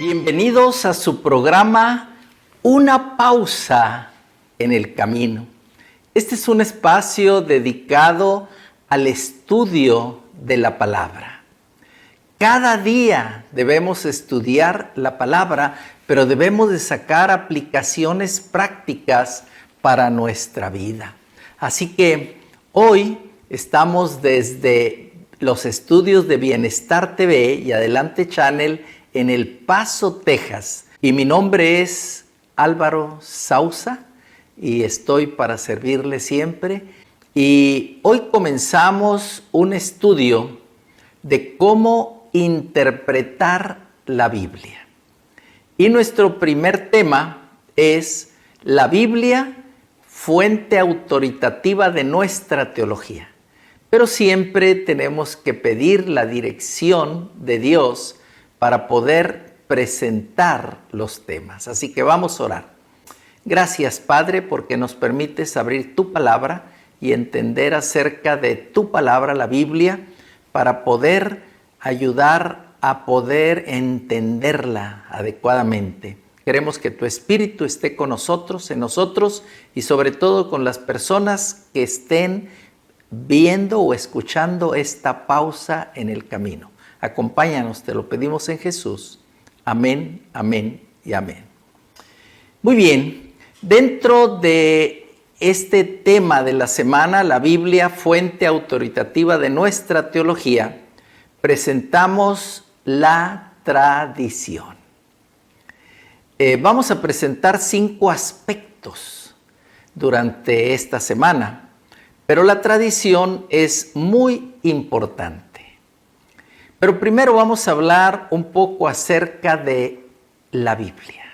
Bienvenidos a su programa Una pausa en el camino. Este es un espacio dedicado al estudio de la palabra. Cada día debemos estudiar la palabra, pero debemos de sacar aplicaciones prácticas para nuestra vida. Así que hoy estamos desde los estudios de Bienestar TV y Adelante Channel en El Paso, Texas. Y mi nombre es Álvaro Sousa y estoy para servirle siempre. Y hoy comenzamos un estudio de cómo interpretar la Biblia. Y nuestro primer tema es la Biblia, fuente autoritativa de nuestra teología. Pero siempre tenemos que pedir la dirección de Dios para poder presentar los temas. Así que vamos a orar. Gracias, Padre, porque nos permites abrir tu palabra y entender acerca de tu palabra, la Biblia, para poder ayudar a poder entenderla adecuadamente. Queremos que tu Espíritu esté con nosotros, en nosotros y sobre todo con las personas que estén viendo o escuchando esta pausa en el camino. Acompáñanos, te lo pedimos en Jesús. Amén, amén y amén. Muy bien, dentro de este tema de la semana, la Biblia, fuente autoritativa de nuestra teología, presentamos la tradición. Vamos a presentar 5 aspectos durante esta semana, pero la tradición es muy importante. Pero primero vamos a hablar un poco acerca de la Biblia.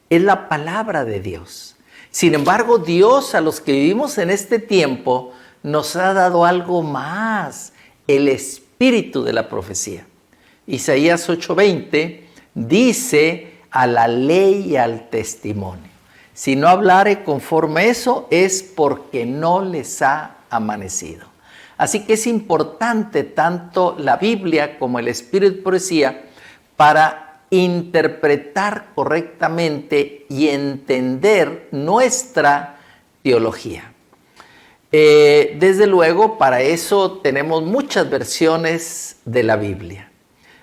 Es la palabra de Dios. Sin embargo, Dios a los que vivimos en este tiempo nos ha dado algo más, el espíritu de la profecía. Isaías 8:20 dice a la ley y al testimonio. Si no hablare conforme a eso es porque no les ha amanecido. Así que es importante tanto la Biblia como el espíritu de profecía para interpretar correctamente y entender nuestra teología. Desde luego, para eso tenemos muchas versiones de la Biblia.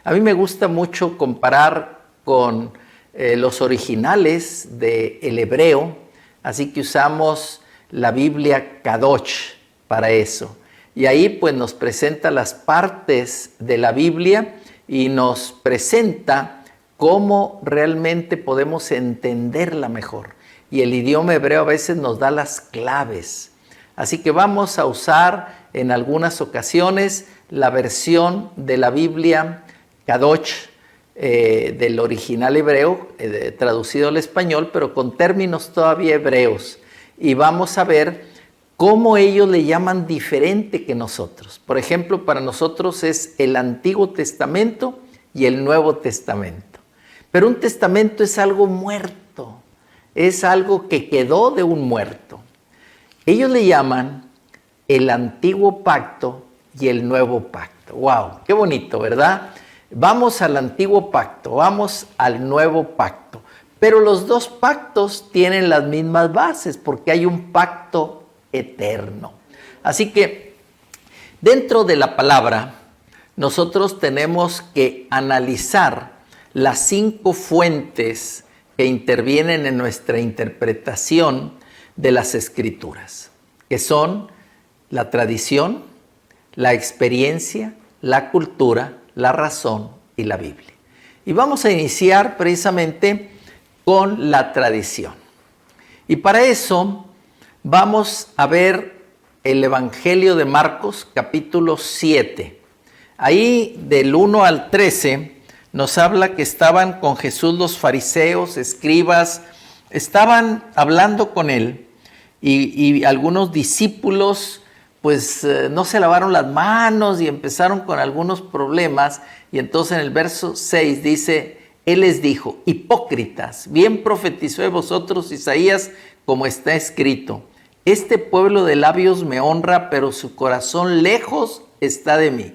A mí me gusta mucho comparar con los originales del hebreo, así que usamos la Biblia Kadosh para eso. Y ahí pues nos presenta las partes de la Biblia y nos presenta cómo realmente podemos entenderla mejor. Y el idioma hebreo a veces nos da las claves. Así que vamos a usar en algunas ocasiones la versión de la Biblia Kadosh del original hebreo, traducido al español, pero con términos todavía hebreos. Y vamos a ver cómo ellos le llaman diferente que nosotros. Por ejemplo, para nosotros es el Antiguo Testamento y el Nuevo Testamento. Pero un testamento es algo muerto, es algo que quedó de un muerto. Ellos le llaman el Antiguo Pacto y el Nuevo Pacto. ¡Wow! ¡Qué bonito!, ¿verdad? Vamos al Antiguo Pacto, vamos al Nuevo Pacto. Pero los dos pactos tienen las mismas bases porque hay un pacto eterno. Así que dentro de la palabra nosotros tenemos que analizar las 5 fuentes que intervienen en nuestra interpretación de las Escrituras, que son la tradición, la experiencia, la cultura, la razón y la Biblia. Y vamos a iniciar precisamente con la tradición. Y para eso vamos a ver el Evangelio de Marcos, capítulo 7. Ahí del 1 al 13 nos habla que estaban con Jesús los fariseos, escribas, estaban hablando con él y algunos discípulos pues no se lavaron las manos y empezaron con algunos problemas. Y entonces en el verso 6 dice, él les dijo, hipócritas, bien profetizó de vosotros Isaías, como está escrito, este pueblo de labios me honra, pero su corazón lejos está de mí.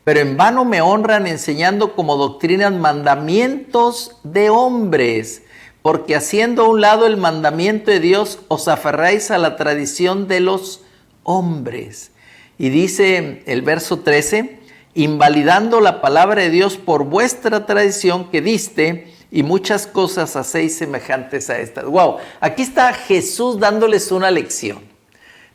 Pero en vano me honran enseñando como doctrinas mandamientos de hombres, porque haciendo a un lado el mandamiento de Dios, os aferráis a la tradición de los hombres. Y dice el verso 13, invalidando la palabra de Dios por vuestra tradición que diste, y muchas cosas hacéis semejantes a estas. Wow, aquí está Jesús dándoles una lección.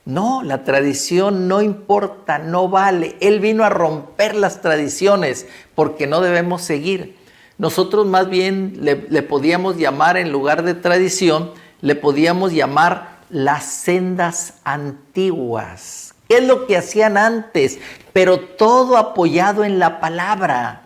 No, la tradición no importa, no vale. Él vino a romper las tradiciones porque no debemos seguir. Nosotros más bien le podíamos llamar, en lugar de tradición, le podíamos llamar las sendas antiguas. ¿Qué es lo que hacían antes? Pero todo apoyado en la palabra,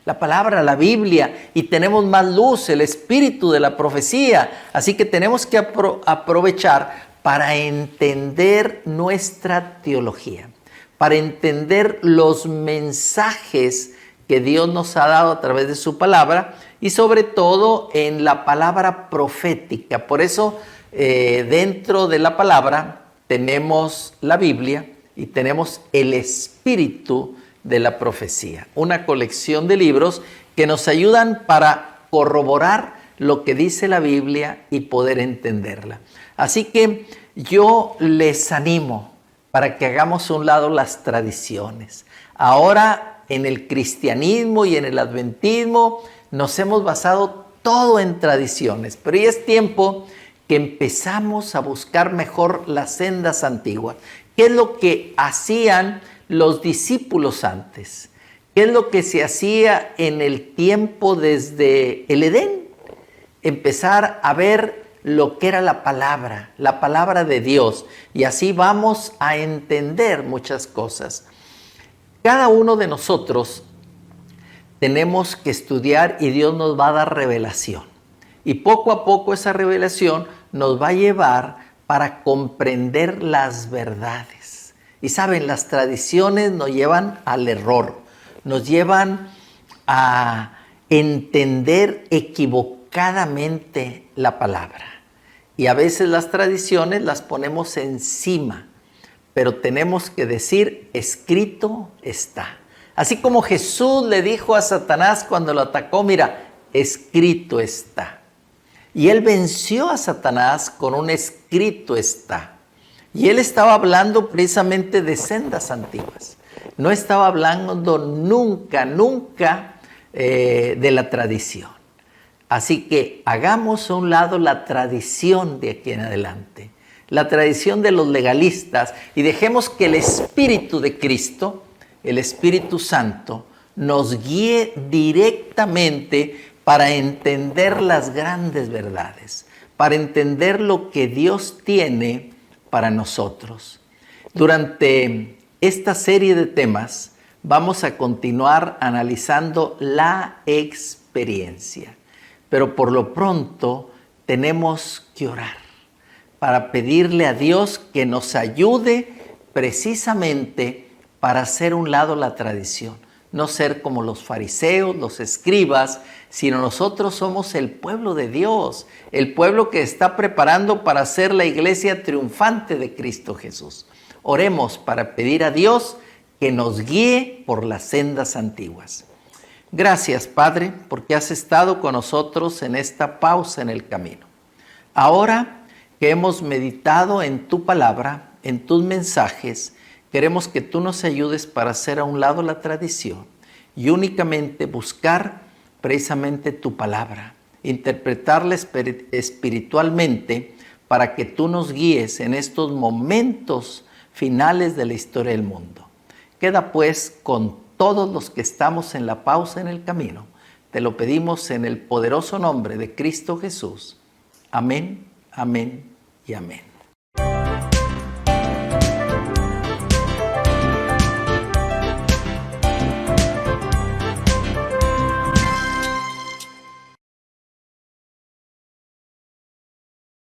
la Biblia, y tenemos más luz, el espíritu de la profecía. Así que tenemos que aprovechar para entender nuestra teología, para entender los mensajes que Dios nos ha dado a través de su palabra y sobre todo en la palabra profética. Por eso dentro de la palabra tenemos la Biblia y tenemos el espíritu de la profecía, una colección de libros que nos ayudan para corroborar lo que dice la Biblia y poder entenderla. Así que yo les animo para que hagamos a un lado las tradiciones. Ahora en el cristianismo y en el adventismo nos hemos basado todo en tradiciones, pero ya es tiempo que empezamos a buscar mejor las sendas antiguas. ¿Qué es lo que hacían los discípulos antes? ¿Qué es lo que se hacía en el tiempo desde el Edén? Empezar a ver lo que era la palabra de Dios. Y así vamos a entender muchas cosas. Cada uno de nosotros tenemos que estudiar y Dios nos va a dar revelación. Y poco a poco esa revelación nos va a llevar para comprender las verdades. Y saben, las tradiciones nos llevan al error, nos llevan a entender equivocadamente la palabra. Y a veces las tradiciones las ponemos encima, pero tenemos que decir, escrito está. Así como Jesús le dijo a Satanás cuando lo atacó, mira, escrito está. Y él venció a Satanás con un escrito está. Y él estaba hablando precisamente de sendas antiguas. No estaba hablando nunca de la tradición. Así que hagamos a un lado la tradición de aquí en adelante, la tradición de los legalistas, y dejemos que el Espíritu de Cristo, el Espíritu Santo, nos guíe directamente para entender las grandes verdades, para entender lo que Dios tiene para nosotros. Durante esta serie de temas vamos a continuar analizando la experiencia, pero por lo pronto tenemos que orar para pedirle a Dios que nos ayude precisamente para hacer a un lado la tradición. No ser como los fariseos, los escribas, sino nosotros somos el pueblo de Dios, el pueblo que está preparando para ser la iglesia triunfante de Cristo Jesús. Oremos para pedir a Dios que nos guíe por las sendas antiguas. Gracias, Padre, porque has estado con nosotros en esta pausa en el camino. Ahora que hemos meditado en tu palabra, en tus mensajes, queremos que tú nos ayudes para hacer a un lado la tradición y únicamente buscar precisamente tu palabra, interpretarla espiritualmente para que tú nos guíes en estos momentos finales de la historia del mundo. Queda pues con todos los que estamos en la pausa en el camino. Te lo pedimos en el poderoso nombre de Cristo Jesús. Amén, amén y amén.